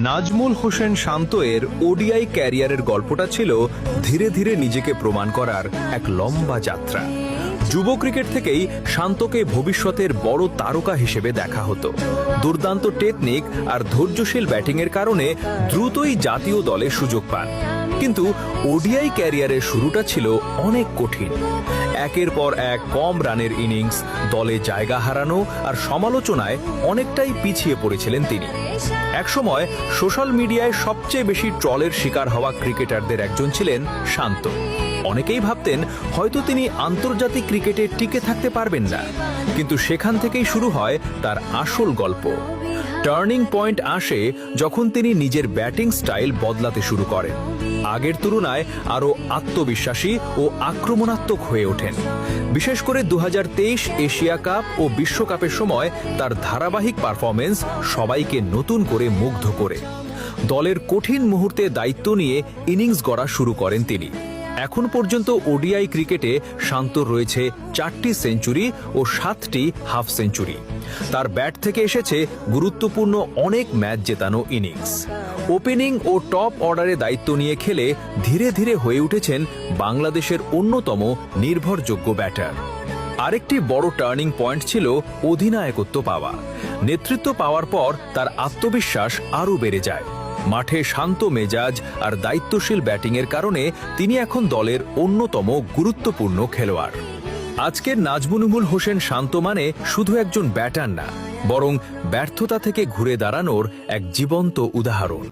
নাজমুল হোসেন শান্ত এর ওডিআই ক্যারিয়ারের গল্পটা ছিল ধীরে ধীরে নিজেকে প্রমাণ করার এক লম্বা যাত্রা। যুব ক্রিকেট থেকেই শান্তকে ভবিষ্যতের বড় তারকা হিসেবে দেখা হতো। দুর্দান্ত টেকনিক আর ধৈর্যশীল ব্যাটিংয়ের কারণে দ্রুতই জাতীয় দলে সুযোগ পান। কিন্তু ওডিআই ক্যারিয়ারের শুরুটা ছিল অনেক কঠিন। একের পর এক কম রানের ইনিংস, দলে জায়গা হারানো আর সমালোচনায় অনেকটাই পিছিয়ে পড়েছিলেন তিনি। একসময় সোশ্যাল মিডিয়ায় সবচেয়ে বেশি ট্রলের শিকার হওয়া ক্রিকেটারদের একজন ছিলেন শান্ত। অনেকেই ভাবতেন হয়তো তিনি আন্তর্জাতিক ক্রিকেটে টিকে থাকতে পারবেন না, কিন্তু সেখান থেকেই শুরু হয় তার আসল গল্প। টার্নিং পয়েন্ট আসে যখন তিনি নিজের ব্যাটিং স্টাইল বদলাতে শুরু করেন। আগের তুলনায় আরও আত্মবিশ্বাসী ও আক্রমণাত্মক হয়ে ওঠেন। বিশেষ করে 2023 এশিয়া কাপ ও বিশ্বকাপের সময় তার ধারাবাহিক পারফরমেন্স সবাইকে নতুন করে মুগ্ধ করে। দলের কঠিন মুহূর্তে দায়িত্ব নিয়ে ইনিংস গড়া শুরু করেন তিনি। এখন পর্যন্ত ওডিআই ক্রিকেটে শান্তর রয়েছে 4টি সেঞ্চুরি ও 7টি হাফ সেঞ্চুরি। তার ব্যাট থেকে এসেছে গুরুত্বপূর্ণ অনেক ম্যাচ জেতানো ইনিংস। ওপেনিং ও টপ অর্ডারে দায়িত্ব নিয়ে খেলে ধীরে ধীরে হয়ে উঠেছেন বাংলাদেশের অন্যতম নির্ভরযোগ্য ব্যাটার। আরেকটি বড় টার্নিং পয়েন্ট ছিল অধিনায়কত্ব পাওয়া। নেতৃত্ব পাওয়ার পর তার আত্মবিশ্বাস আরও বেড়ে যায়। মাঠে শান্ত মেজাজ আর দায়িত্বশীল ব্যাটিংয়ের কারণে তিনি এখন দলের অন্যতম গুরুত্বপূর্ণ খেলোয়াড়। আজকের নাজমুল হোসেন শান্ত মানে শুধু একজন ব্যাটার না, বরং ব্যর্থতা থেকে ঘুরে দাঁড়ানোর এক জীবন্ত উদাহরণ।